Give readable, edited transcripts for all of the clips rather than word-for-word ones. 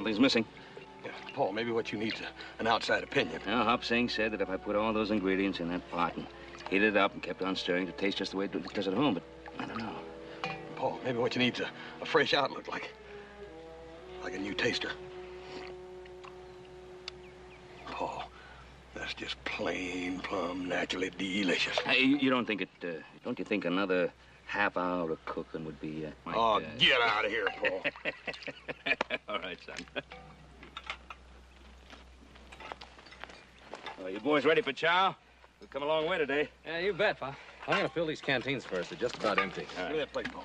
Something's missing. Yeah, Paul, maybe what you need is an outside opinion. Now, Hop Singh said that if I put all those ingredients in that pot and heated it up and kept on stirring, it'd taste just the way it does at home, but I don't know. Paul, maybe what you need is a fresh outlook, like a new taster. Paul, that's just plain, plumb, naturally delicious. Hey, you don't think don't you think another half hour of cooking would be, get out of here, Paul. All right, son. Well, you boys ready for chow? We've come a long way today. Yeah, you bet, Pa. I'm gonna fill these canteens first. They're just about empty. All right. Give me that plate, Paul.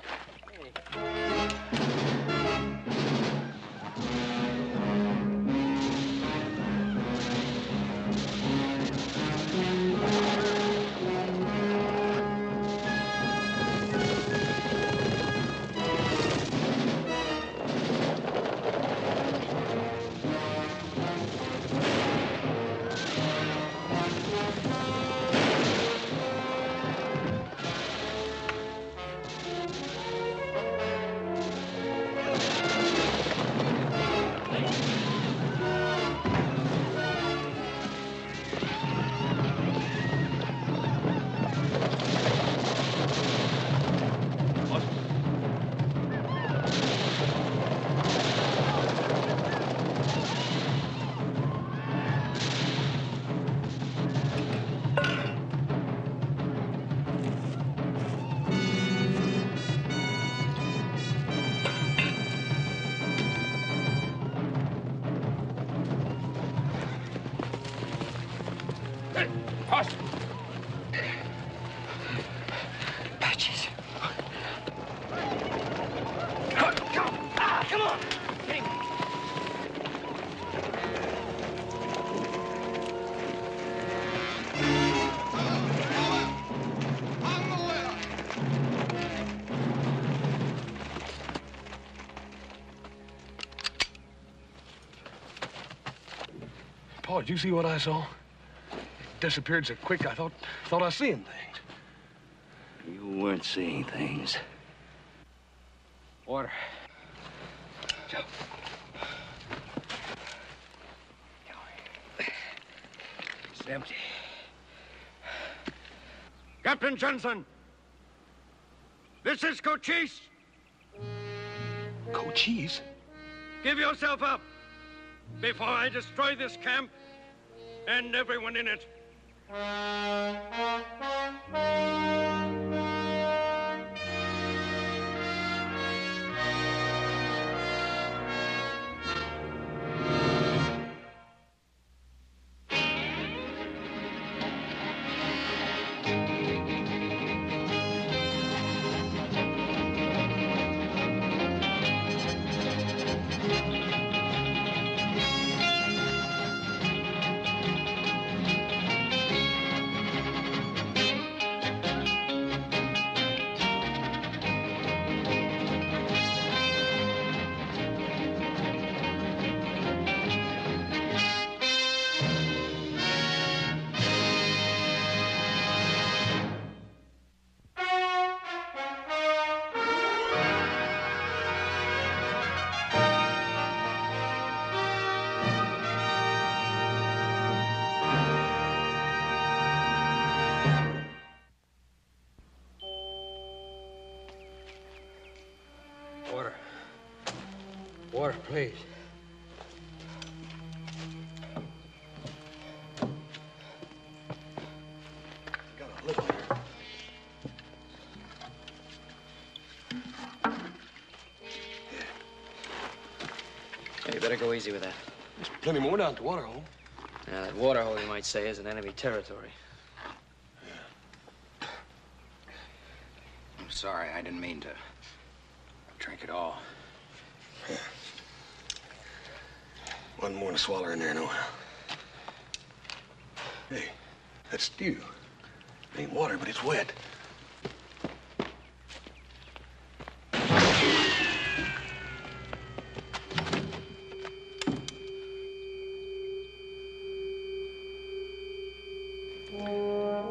Paul, did you see what I saw? It disappeared so quick, I thought I was seeing things. You weren't seeing things. Water. Joe. It's empty. Captain Johnson, this is Cochise. Cochise? Give yourself up before I destroy this camp and everyone in it. Water, please. Got a little here. Hey, you better go easy with that. There's plenty more down at the water hole. Yeah, that water hole, you might say, is in enemy territory. I'm sorry, I didn't mean to drink it all. Yeah. One more to swallow in there, nohow. Hey, that's stew. It ain't water, but it's wet.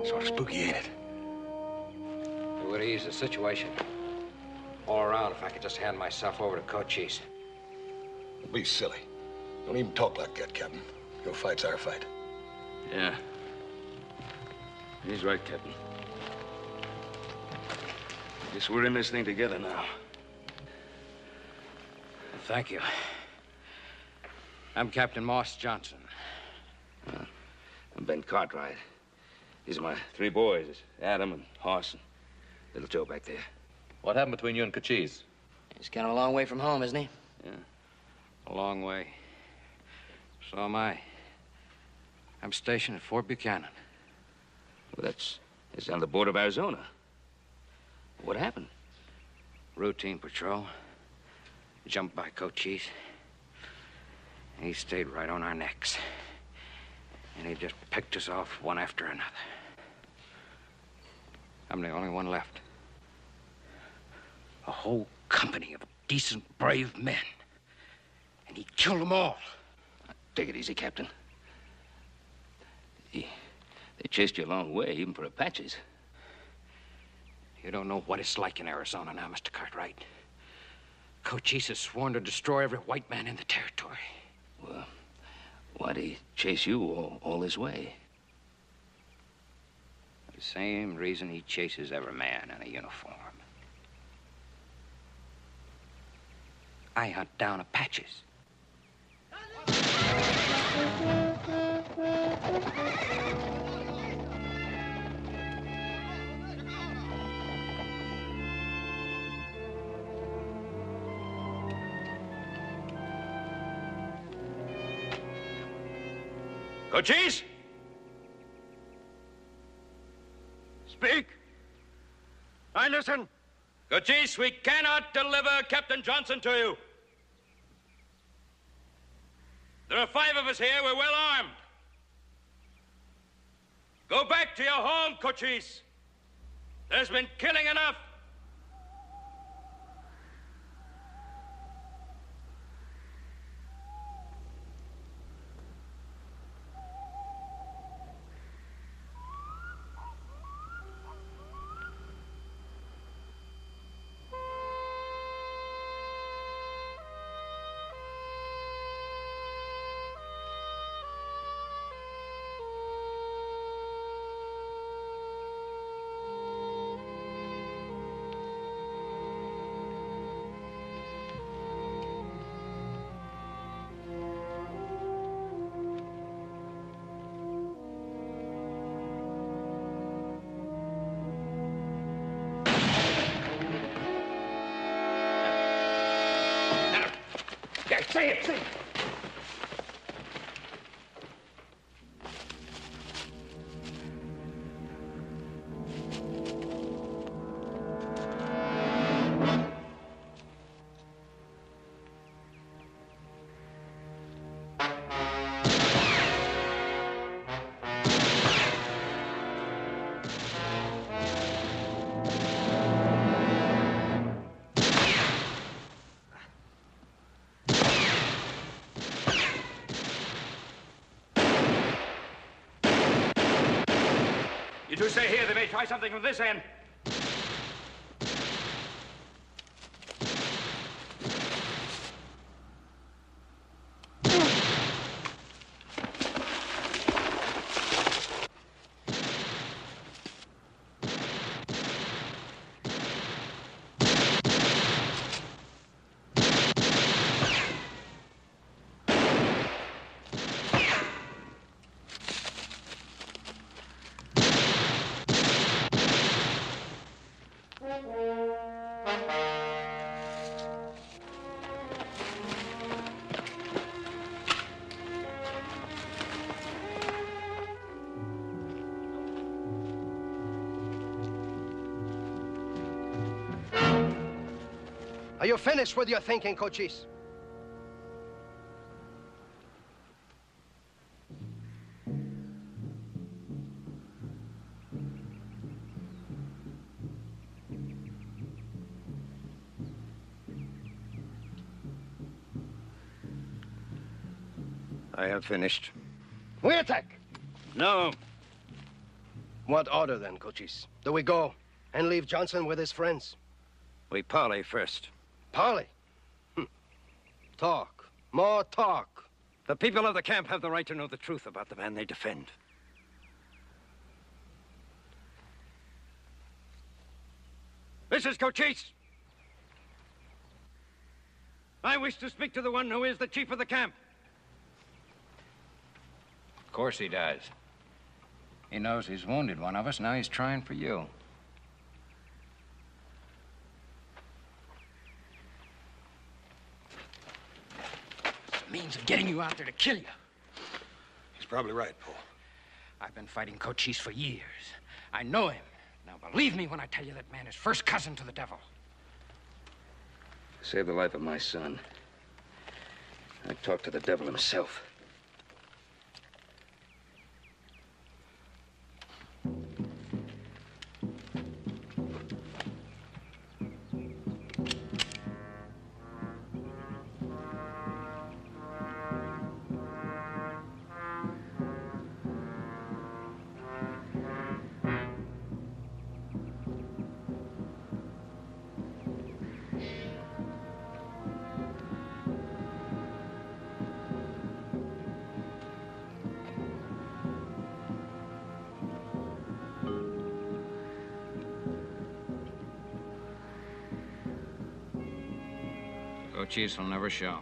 Sort of spooky, ain't it? It would ease the situation all around if I could just hand myself over to Cochise. Be silly. Don't even talk like that, Captain. Your fight's our fight. Yeah. He's right, Captain. Guess we're in this thing together now. Thank you. I'm Captain Moss Johnson. I'm Ben Cartwright. These are my three boys, Adam and Hoss and little Joe back there. What happened between you and Cochise? He's kind of a long way from home, isn't he? Yeah. A long way. So am I. I'm stationed at Fort Buchanan. Well, it's on the border of Arizona. What happened? Routine patrol. Jumped by Cochise. He stayed right on our necks. And he just picked us off one after another. I'm the only one left. A whole company of decent, brave men. And he killed them all. Take it easy, Captain. They chased you a long way, even for Apaches. You don't know what it's like in Arizona now, Mr. Cartwright. Cochise has sworn to destroy every white man in the territory. Well, why'd he chase you all this way? The same reason he chases every man in a uniform. I hunt down Apaches. Cochise? Speak. I listen. Cochise, we cannot deliver Captain Johnson to you. There are 5 of us here. We're well armed. Go back to your home, Cochise. There's been killing enough. Say it, say it. You two stay here. They may try something from this end. Are you finished with your thinking, Cochise? I have finished. We attack. No. What order then, Cochise? Do we go and leave Johnson with his friends? We parley first. Parley? Talk. More talk. The people of the camp have the right to know the truth about the man they defend. This is Cochise. I wish to speak to the one who is the chief of the camp. Of course he does. He knows he's wounded one of us. Now he's trying for you. It's a means of getting you out there to kill you. He's probably right, Paul. I've been fighting Cochise for years. I know him. Now, believe me when I tell you that man is first cousin to the devil. Save the life of my son. I talked to the devil himself. Cochise will never show.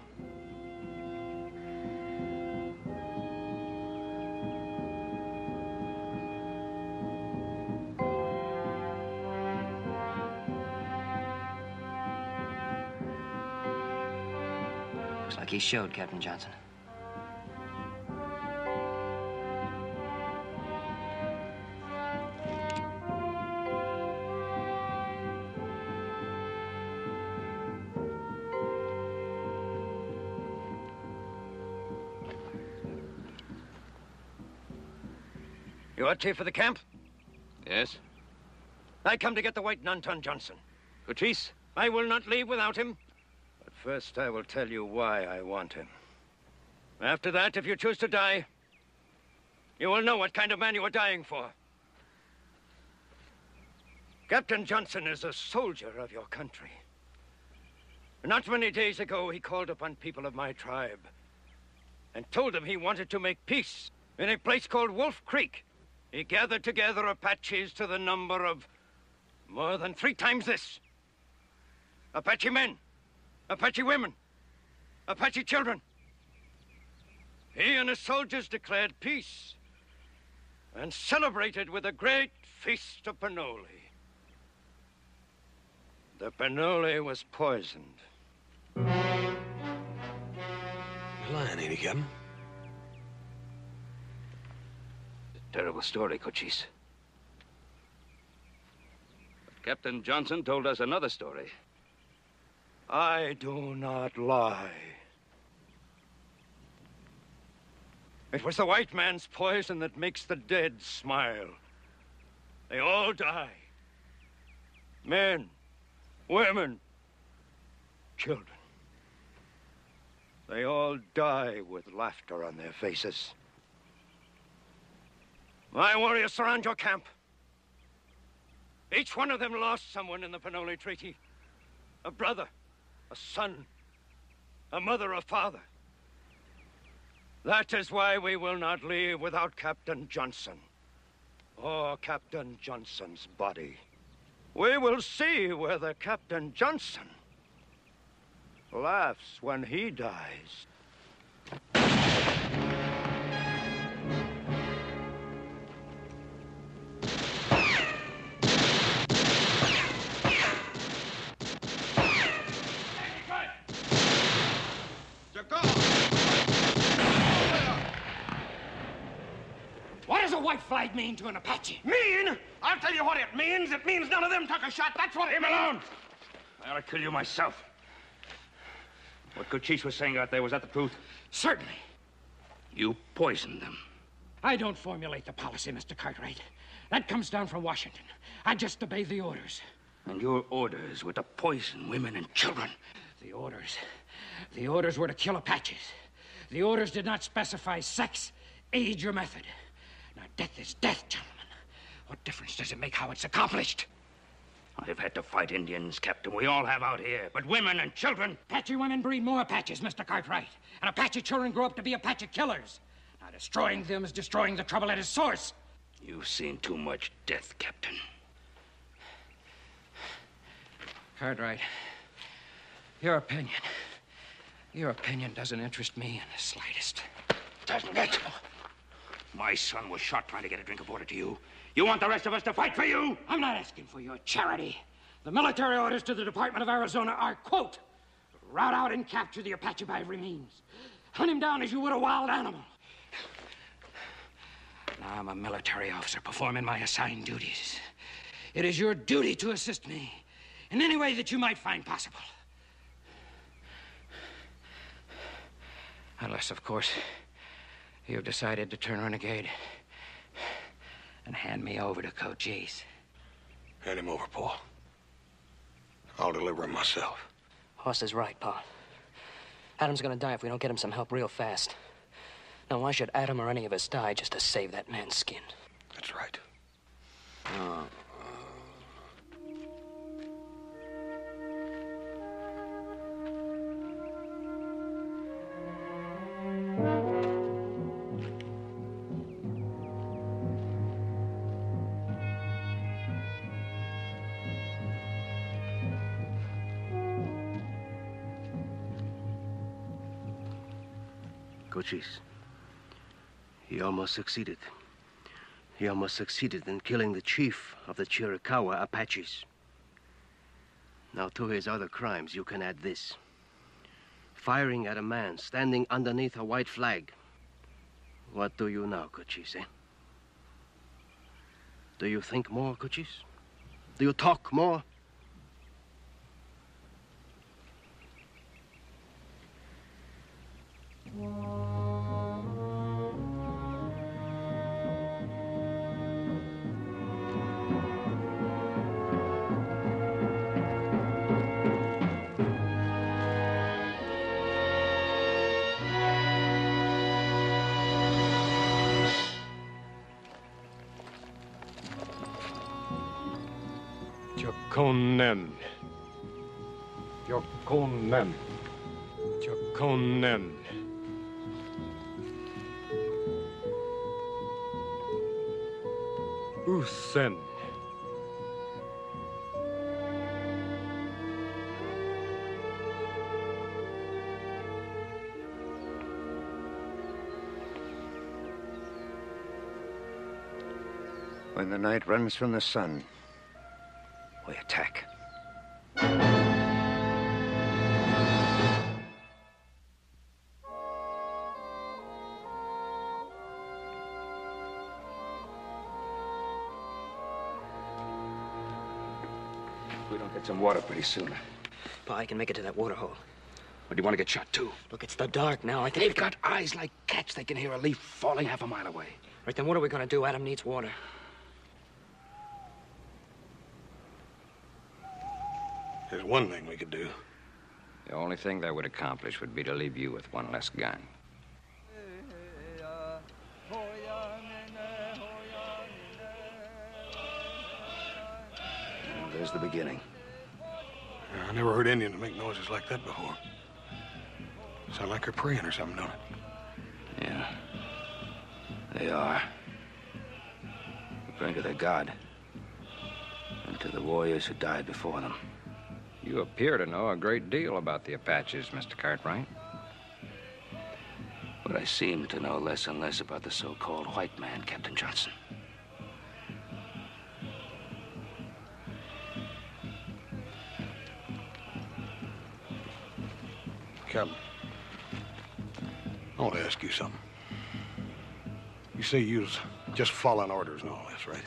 Looks like he showed, Captain Johnson. You are chief of the camp? Yes? I come to get the white Nanton Johnson. Cochise? I will not leave without him. But first, I will tell you why I want him. After that, if you choose to die, you will know what kind of man you are dying for. Captain Johnson is a soldier of your country. Not many days ago, he called upon people of my tribe and told them he wanted to make peace in a place called Wolf Creek. He gathered together Apaches to the number of more than 3 times this. Apache men, Apache women, Apache children. He and his soldiers declared peace and celebrated with a great feast of pinole. The pinole was poisoned. You're lying, ain't he, Captain? Terrible story, Cochise. But Captain Johnson told us another story. I do not lie. It was the white man's poison that makes the dead smile. They all die. Men, women, children. They all die with laughter on their faces. My warriors surround your camp. Each one of them lost someone in the Pinole Treaty. A brother, a son, a mother, a father. That is why we will not leave without Captain Johnson or Captain Johnson's body. We will see whether Captain Johnson laughs when he dies. What does a white flag mean to an Apache? Mean? I'll tell you what it means. It means none of them took a shot. That's what it means. Alone! I ought to kill you myself. What Cochise was saying out there, was that the truth? Certainly. You poisoned them. I don't formulate the policy, Mr. Cartwright. That comes down from Washington. I just obey the orders. And your orders were to poison women and children. The orders were to kill Apaches. The orders did not specify sex, age, or method. Now, death is death, gentlemen. What difference does it make how it's accomplished? I've had to fight Indians, Captain. We all have out here. But women and children... Apache women breed more Apaches, Mr. Cartwright. And Apache children grow up to be Apache killers. Now, destroying them is destroying the trouble at its source. You've seen too much death, Captain. Cartwright, your opinion doesn't interest me in the slightest. Doesn't it? My son was shot trying to get a drink of water to you. You want the rest of us to fight for you? I'm not asking for your charity. The military orders to the Department of Arizona are, quote, rout out and capture the Apache by every means. Hunt him down as you would a wild animal. Now, I'm a military officer performing my assigned duties. It is your duty to assist me in any way that you might find possible. Unless, of course, you've decided to turn renegade and hand me over to Cochise. Hand him over, Paul. I'll deliver him myself. Hoss is right, Pa. Adam's gonna die if we don't get him some help real fast. Now, why should Adam or any of us die just to save that man's skin? That's right. Cochise. He almost succeeded. He almost succeeded in killing the chief of the Chiricahua Apaches. Now, to his other crimes, you can add this. Firing at a man standing underneath a white flag. What do you now, Cochise, eh? Do you think more, Cochise? Do you talk more? Jokonen. Jokonen. Jokonen. Usen. When the night runs from the sun, we attack. We don't get some water pretty soon. Pa, I can make it to that water hole. Or do you want to get shot, too? Look, it's the dark now. I think They've got eyes like cats. They can hear a leaf falling half a mile away. Right, then what are we gonna do? Adam needs water. There's one thing we could do. The only thing that would accomplish would be to leave you with one less gun. Well, there's the beginning. I never heard Indians make noises like that before. Sound like they're praying or something, don't it? Yeah. They are. Praying to their God. And to the warriors who died before them. You appear to know a great deal about the Apaches, Mr. Cartwright. But I seem to know less and less about the so-called white man, Captain Johnson. Captain, I want to ask you something. You say you was just following orders and all this, right?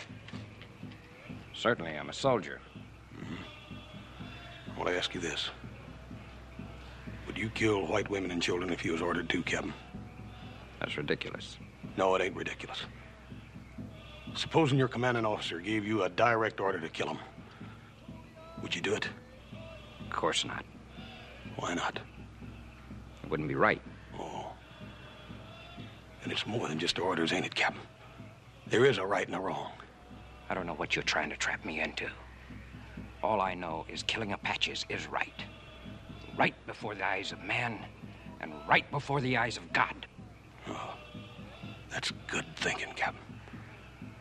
Certainly, I'm a soldier. I want to ask you this. Would you kill white women and children if you was ordered to, Captain? That's ridiculous. No, it ain't ridiculous. Supposing your commanding officer gave you a direct order to kill them, would you do it? Of course not. Why not? It wouldn't be right. Oh. And it's more than just orders, ain't it, Captain? There is a right and a wrong. I don't know what you're trying to trap me into. All I know is killing Apaches is right. Right before the eyes of man, and right before the eyes of God. Oh, that's good thinking, Captain.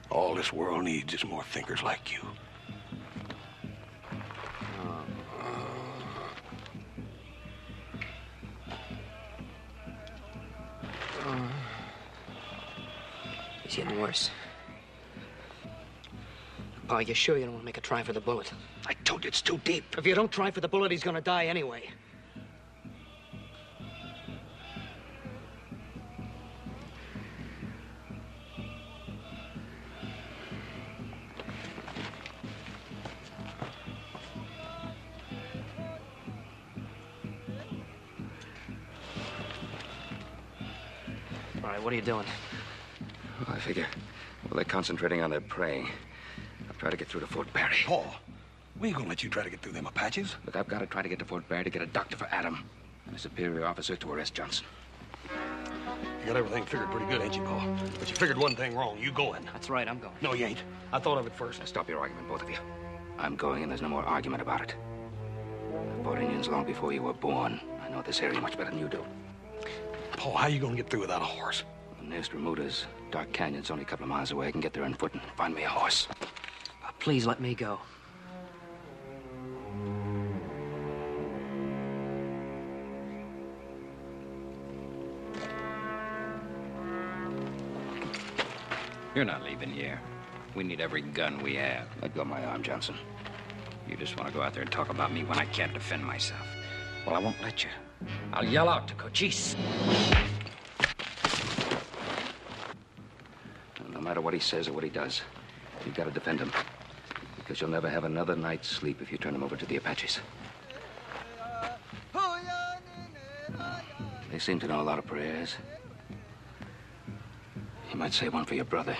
All this world needs is more thinkers like you. He's getting worse. Pa, you sure you don't want to make a try for the bullet? I told you it's too deep. If you don't try for the bullet, he's gonna die anyway. All right, what are you doing? Well, I figure, well, they're concentrating on their prey. I'll try to get through to Fort Barry. Paul, we ain't gonna let you try to get through them Apaches. Look, I've got to try to get to Fort Barry to get a doctor for Adam and a superior officer to arrest Johnson. You got everything figured pretty good, ain't you, Paul? But you figured one thing wrong. You going. That's right, I'm going. No, you ain't. I thought of it first. Now, stop your argument, both of you. I'm going, and there's no more argument about it. I fought Indians long before you were born. I know this area much better than you do. Paul, how you gonna get through without a horse? The nearest Remuda's Dark Canyon's only a couple of miles away. I can get there on foot and find me a horse. Please let me go. You're not leaving here. We need every gun we have. Let go of my arm, Johnson. You just want to go out there and talk about me when I can't defend myself. Well, I won't let you. I'll yell out to Cochise. No matter what he says or what he does, you've got to defend him. Because you'll never have another night's sleep if you turn him over to the Apaches. They seem to know a lot of prayers. You might say one for your brother.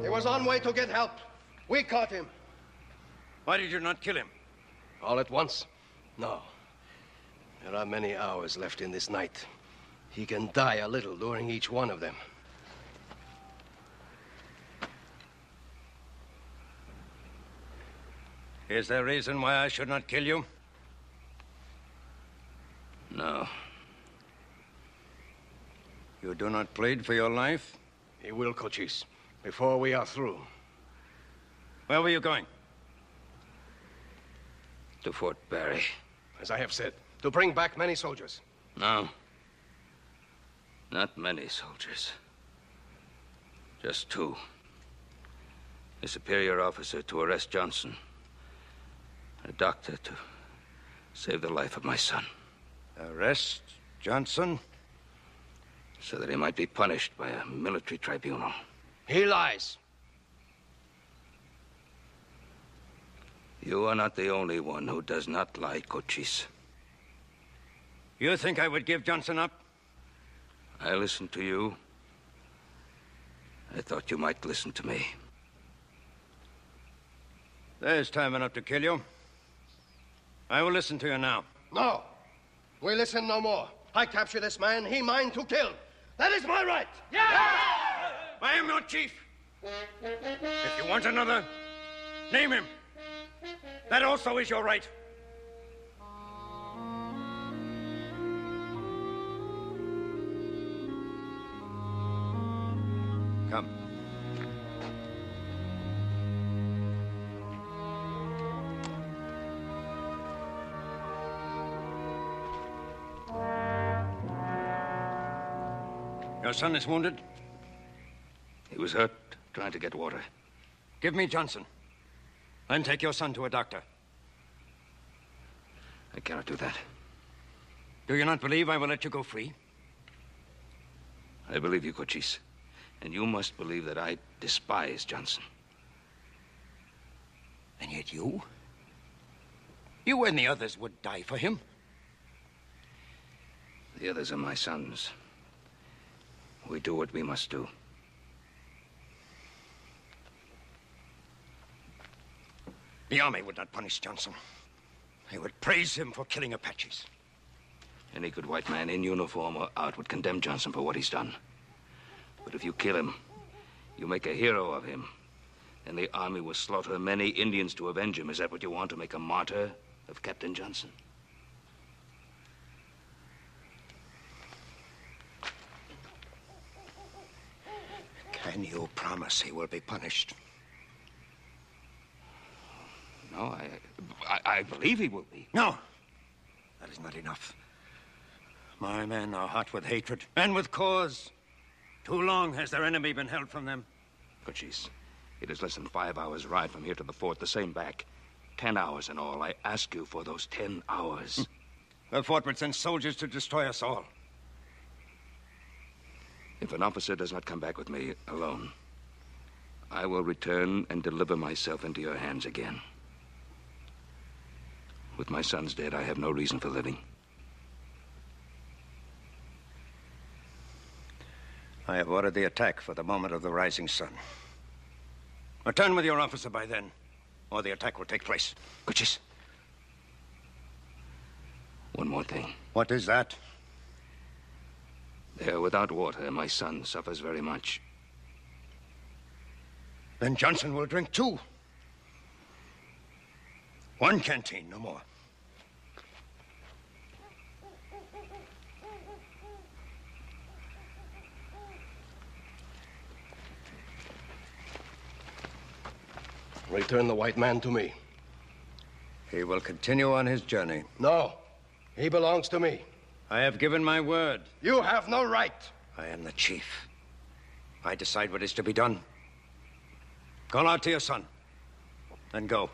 He was on way to get help. We caught him. Why did you not kill him? All at once? No. There are many hours left in this night. He can die a little during each one of them. Is there a reason why I should not kill you? No. You do not plead for your life? He will, Cochise, before we are through. Where were you going? To Fort Barry. As I have said, to bring back many soldiers. No. Not many soldiers. Just two. A superior officer to arrest Johnson. A doctor to save the life of my son. Arrest Johnson? So that he might be punished by a military tribunal. He lies. You are not the only one who does not lie, Cochise. You think I would give Johnson up? I listened to you. I thought you might listen to me. There's time enough to kill you. I will listen to you now. No. We listen no more. I capture this man, he mine to kill. That is my right. Yeah! I am your chief. If you want another, name him. That also is your right. Come. Your son is wounded? He was hurt trying to get water. Give me Johnson. Then take your son to a doctor. I cannot do that. Do you not believe I will let you go free? I believe you, Cochise. And you must believe that I despise Johnson. And yet you? You and the others would die for him. The others are my sons. We do what we must do. The army would not punish Johnson. They would praise him for killing Apaches. Any good white man in uniform or out would condemn Johnson for what he's done. But if you kill him, you make a hero of him, then the army will slaughter many Indians to avenge him. Is that what you want, to make a martyr of Captain Johnson? Can you promise he will be punished? No, I believe he will be. No. That is not enough. My men are hot with hatred, and with cause. Too long has their enemy been held from them. Cochise, it is less than 5 hours' ride from here to the fort, the same back. 10 hours in all. I ask you for those 10 hours. The fort would send soldiers to destroy us all. If an officer does not come back with me alone, I will return and deliver myself into your hands again. With my sons dead, I have no reason for living. I have ordered the attack for the moment of the rising sun. Return with your officer by then, or the attack will take place. Cochise. One more thing. What is that? There, without water, and my son suffers very much. Then Johnson will drink too. One canteen, no more. Return the white man to me. He will continue on his journey. No, he belongs to me. I have given my word. You have no right. I am the chief. I decide what is to be done. Call out to your son. Then go.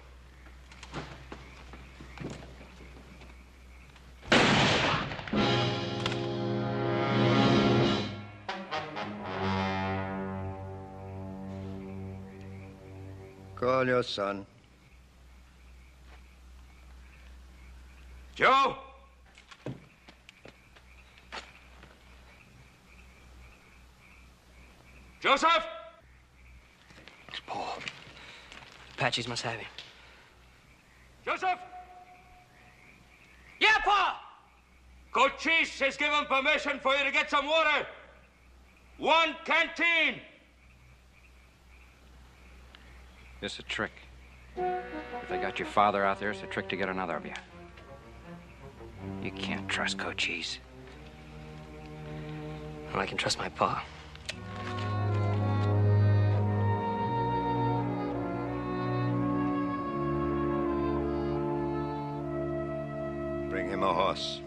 Call your son. Joe! Joseph! It's Paul. Apaches must have him. Joseph! Yeah, Pa! Cochise has given permission for you to get some water. One canteen. This is a trick. If they got your father out there, it's a trick to get another of you. You can't trust Cochise. Well, I can trust my Pa. Bring him a horse.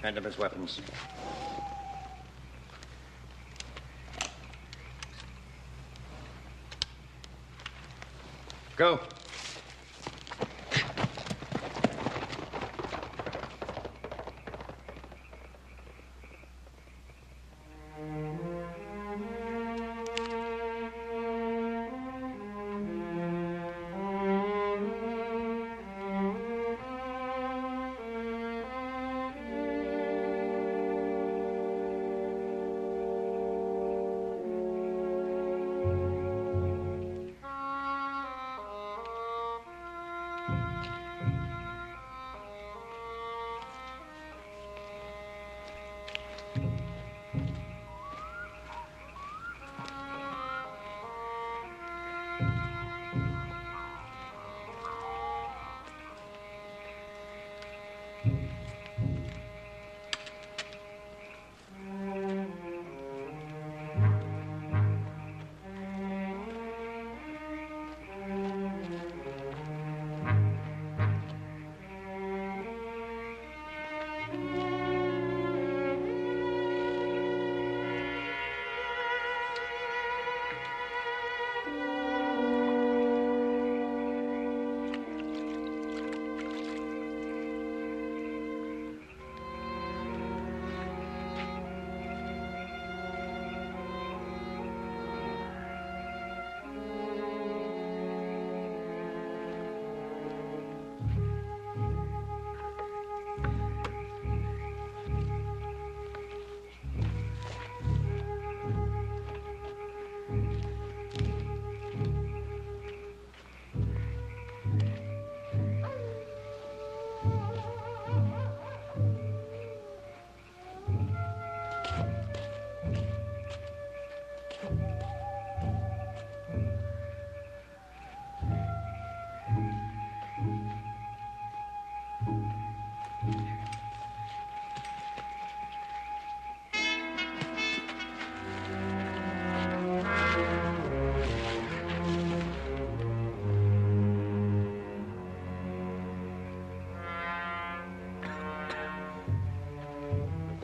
Hand him his weapons. Go.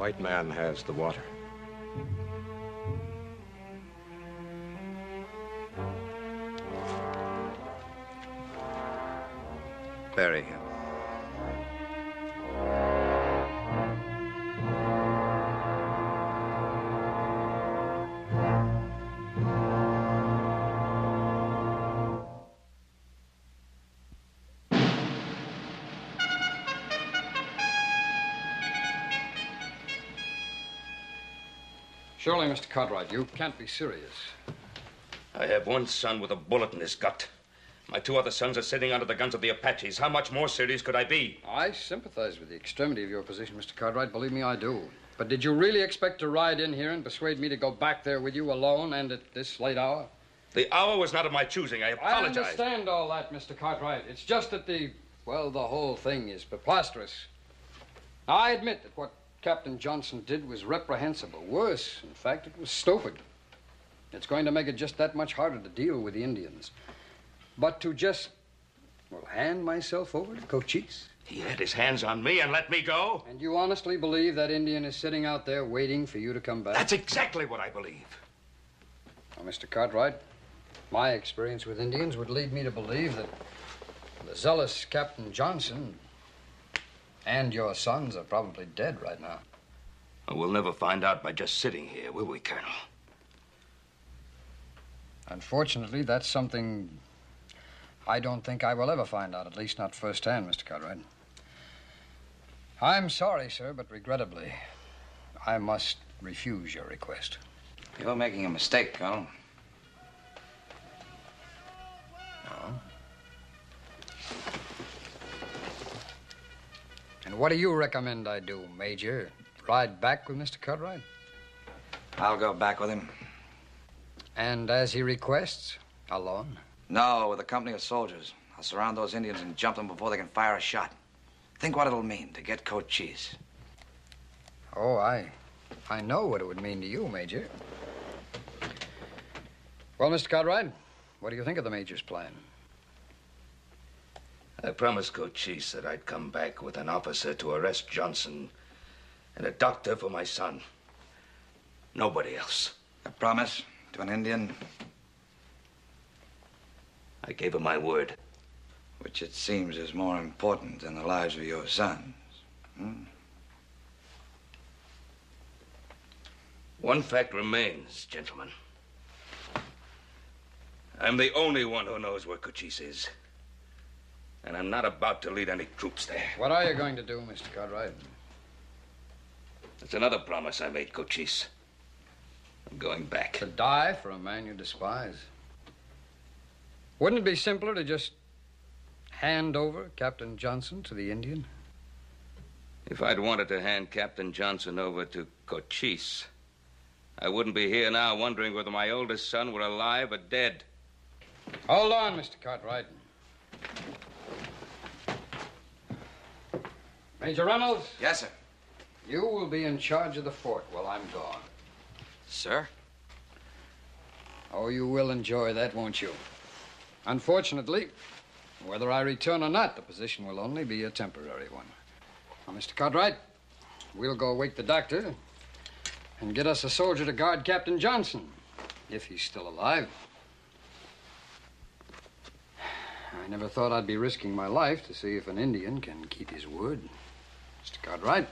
white man has the water. Bury him. Surely, Mr. Cartwright, you can't be serious. I have one son with a bullet in his gut. My two other sons are sitting under the guns of the Apaches. How much more serious could I be? I sympathize with the extremity of your position, Mr. Cartwright. Believe me, I do. But did you really expect to ride in here and persuade me to go back there with you alone and at this late hour? The hour was not of my choosing. I apologize. I understand all that, Mr. Cartwright. It's just that the whole thing is preposterous. I admit that what Captain Johnson did was reprehensible. Worse, in fact, it was stupid. It's going to make it just that much harder to deal with the Indians. But to just, hand myself over to Cochise? He had his hands on me and let me go? And you honestly believe that Indian is sitting out there waiting for you to come back? That's exactly what I believe. Well, Mr. Cartwright, my experience with Indians would lead me to believe that the zealous Captain Johnson and your sons are probably dead right now. Well, we'll never find out by just sitting here, will we, Colonel? Unfortunately, that's something I don't think I will ever find out, at least not firsthand, Mr. Cartwright. I'm sorry, sir, but regrettably, I must refuse your request. You're making a mistake, Colonel. No? And what do you recommend I do, Major? Ride back with Mr. Cartwright? I'll go back with him. And as he requests, alone? No, with a company of soldiers. I'll surround those Indians and jump them before they can fire a shot. Think what it'll mean to get Cochise. Oh, I know what it would mean to you, Major. Well, Mr. Cartwright, what do you think of the Major's plan? I promised Cochise that I'd come back with an officer to arrest Johnson and a doctor for my son. Nobody else. A promise to an Indian? I gave him my word. Which it seems is more important than the lives of your sons. Hmm? One fact remains, gentlemen. I'm the only one who knows where Cochise is. And I'm not about to lead any troops there. What are you going to do, Mr. Cartwright? That's another promise I made Cochise. I'm going back. To die for a man you despise? Wouldn't it be simpler to just hand over Captain Johnson to the Indian? If I'd wanted to hand Captain Johnson over to Cochise, I wouldn't be here now wondering whether my oldest son were alive or dead. Hold on, Mr. Cartwright. Major Reynolds? Yes, sir. You will be in charge of the fort while I'm gone. Sir? Oh, you will enjoy that, won't you? Unfortunately, whether I return or not, the position will only be a temporary one. Now, Mr. Cartwright, we'll go wake the doctor and get us a soldier to guard Captain Johnson, if he's still alive. I never thought I'd be risking my life to see if an Indian can keep his word. Mr. Cartwright.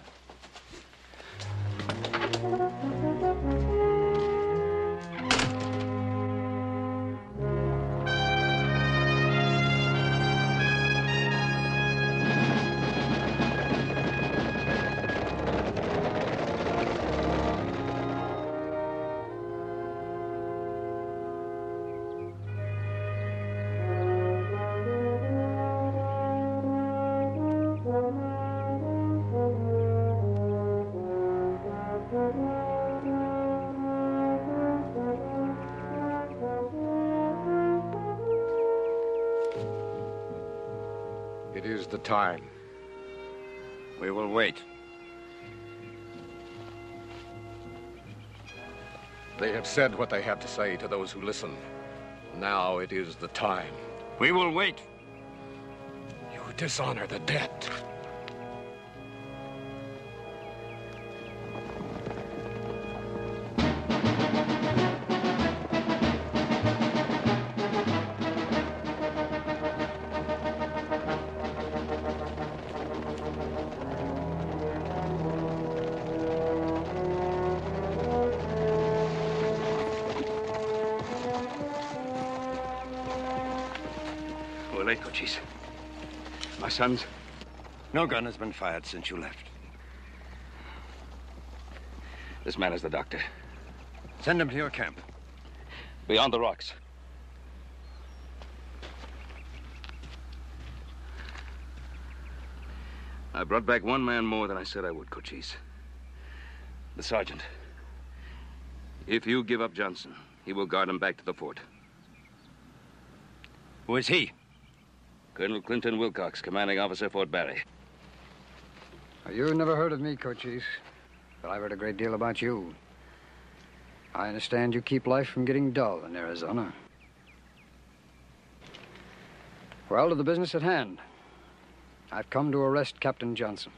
It is the time. We will wait. They have said what they have to say to those who listen. Now it is the time. We will wait. You dishonor the dead. late, Cochise. My sons? No gun has been fired since you left. This man is the doctor. Send him to your camp. Beyond the rocks. I brought back one man more than I said I would, Cochise. The sergeant. If you give up Johnson, he will guard him back to the fort. Who is he? Colonel Clinton Wilcox, commanding officer, Fort Barry. You never heard of me, Cochise, but I've heard a great deal about you. I understand you keep life from getting dull in Arizona. Well, to the business at hand. I've come to arrest Captain Johnson.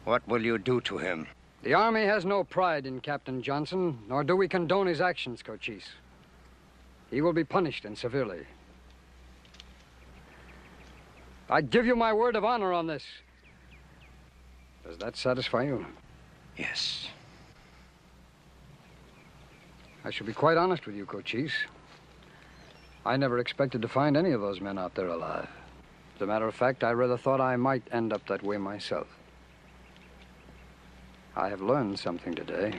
What will you do to him? The Army has no pride in Captain Johnson, nor do we condone his actions, Cochise. He will be punished, and severely. I give you my word of honor on this. Does that satisfy you? Yes. I shall be quite honest with you, Cochise. I never expected to find any of those men out there alive. As a matter of fact, I rather thought I might end up that way myself. I have learned something today.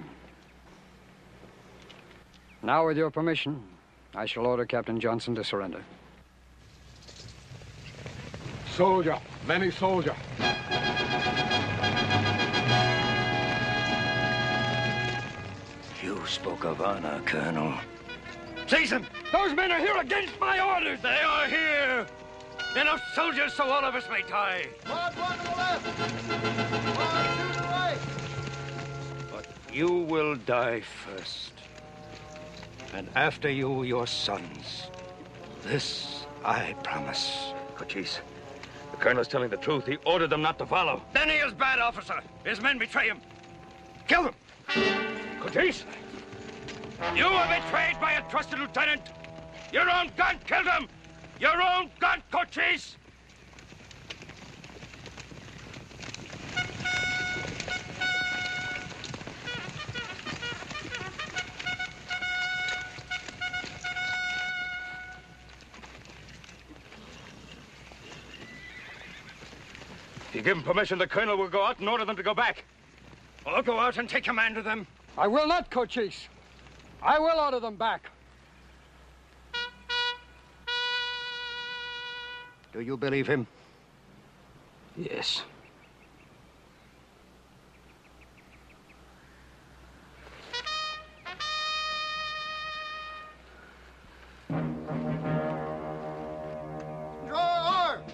Now, with your permission, I shall order Captain Johnson to surrender. Soldier, many soldier. You spoke of honor, Colonel. Seize them! Those men are here against my orders! They are here! Enough soldiers so all of us may die. March one to the left. March two to the right. But you will die first. And after you, your sons. This I promise. Cochise, the colonel's telling the truth. He ordered them not to follow. Then he is bad, officer. His men betray him. Kill them. Cochise! You were betrayed by a trusted lieutenant. Your own gun killed him. Your own gun, Cochise! If you give him permission, the colonel will go out and order them to go back. Or go out and take command of them. I will not, Cochise. I will order them back. Do you believe him? Yes. Draw arms.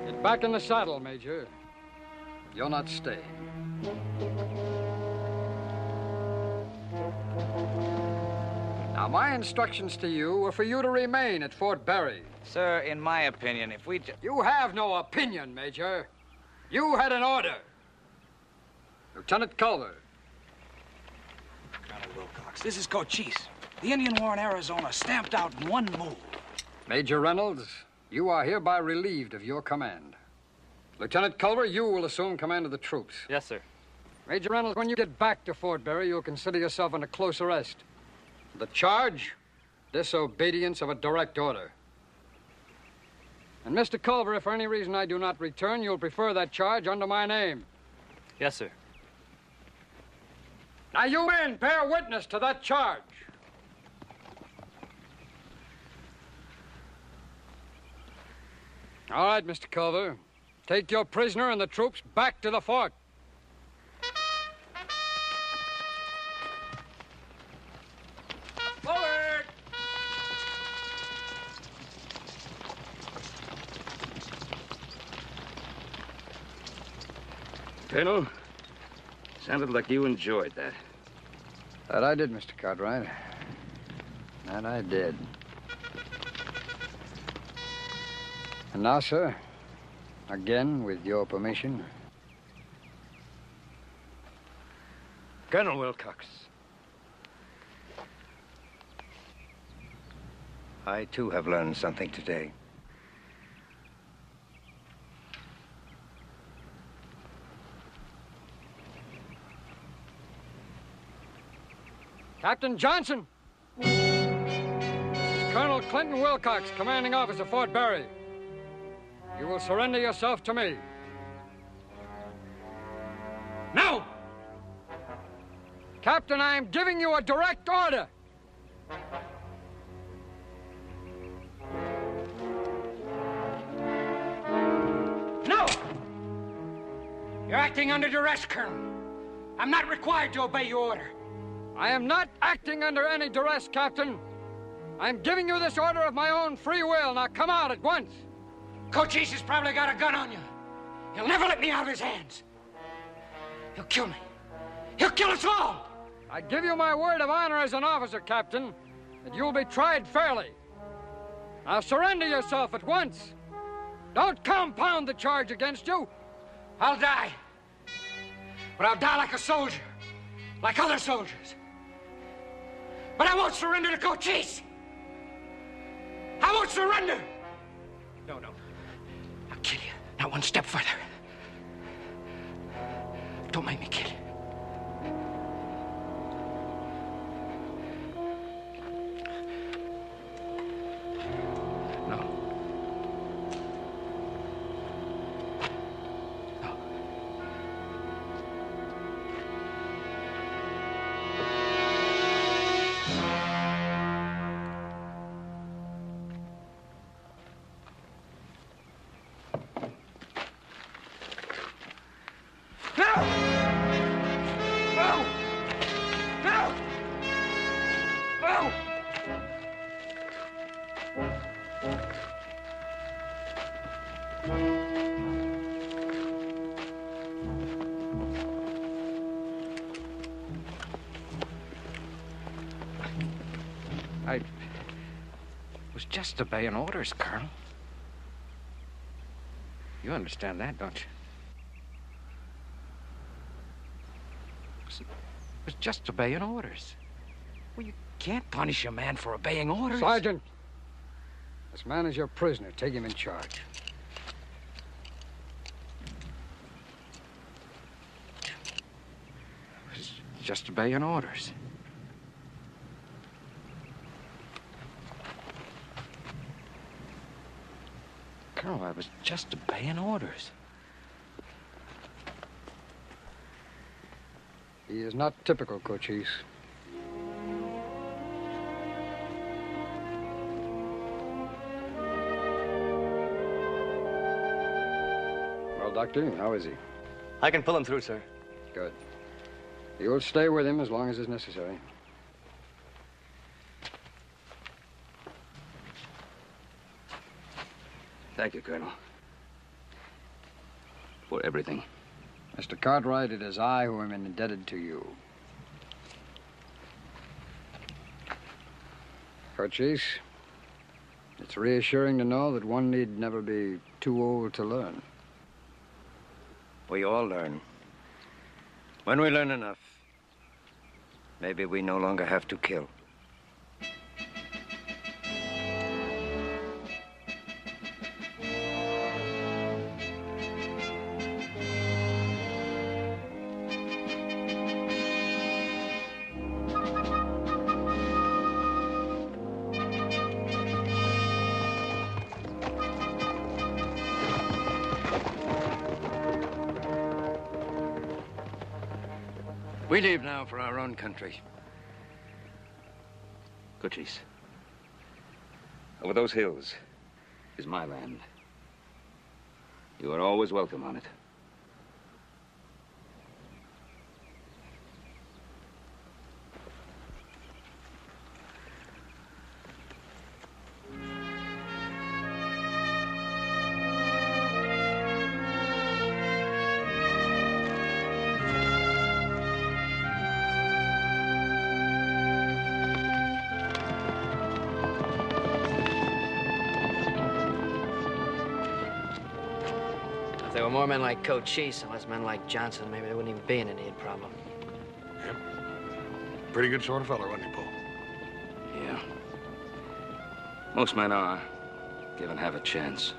Get back in the saddle, Major. You're not staying. Now, my instructions to you were for you to remain at Fort Barry. Sir, in my opinion, if we... You have no opinion, Major. You had an order. Lieutenant Culver. Colonel Wilcox, this is Cochise. The Indian War in Arizona stamped out in one move. Major Reynolds, you are hereby relieved of your command. Lieutenant Culver, you will assume command of the troops. Yes, sir. Major Reynolds, when you get back to Fort Barry, you'll consider yourself under close arrest. The charge, disobedience of a direct order. And Mr. Culver, if for any reason I do not return, you'll prefer that charge under my name. Yes, sir. Now, you men, bear witness to that charge. All right, Mr. Culver. Take your prisoner and the troops back to the fort. Forward. Colonel, sounded like you enjoyed that. That I did, Mr. Cartwright. That I did. And now, sir, again, with your permission. Colonel Wilcox. I, too, have learned something today. Captain Johnson! This is Colonel Clinton Wilcox, commanding officer, Fort Berry. You will surrender yourself to me. No! Captain, I am giving you a direct order. No! You're acting under duress, Colonel. I'm not required to obey your order. I am not acting under any duress, Captain. I'm giving you this order of my own free will. Now come out at once. Cochise has probably got a gun on you. He'll never let me out of his hands. He'll kill me. He'll kill us all. I give you my word of honor as an officer, Captain, that you'll be tried fairly. Now surrender yourself at once. Don't compound the charge against you. I'll die. But I'll die like a soldier, like other soldiers. But I won't surrender to Cochise. I won't surrender. No. I'll kill you. Not one step further. Don't make me kill you. I was just obeying orders, Colonel. You understand that, don't you? Was just obeying orders. Well, you can't punish a man for obeying orders. Sergeant, this man is your prisoner. Take him in charge. Was just obeying orders. Colonel, I was just obeying orders. He is not typical, Cochise. Well, Doctor, how is he? I can pull him through, sir. Good. You'll stay with him as long as is necessary. Thank you, Colonel. For everything. Mr. Cartwright, it is I who am indebted to you. Cochise, it's reassuring to know that one need never be too old to learn. We all learn. When we learn enough, maybe we no longer have to kill. We leave now for our own country. Cochise. Over those hills is my land. You are always welcome on it. If there were more men like Cochise and less men like Johnson, maybe there wouldn't even be an Indian problem. Yep. Pretty good sort of fella, wasn't he, Paul? Yeah. Most men are, given half a chance.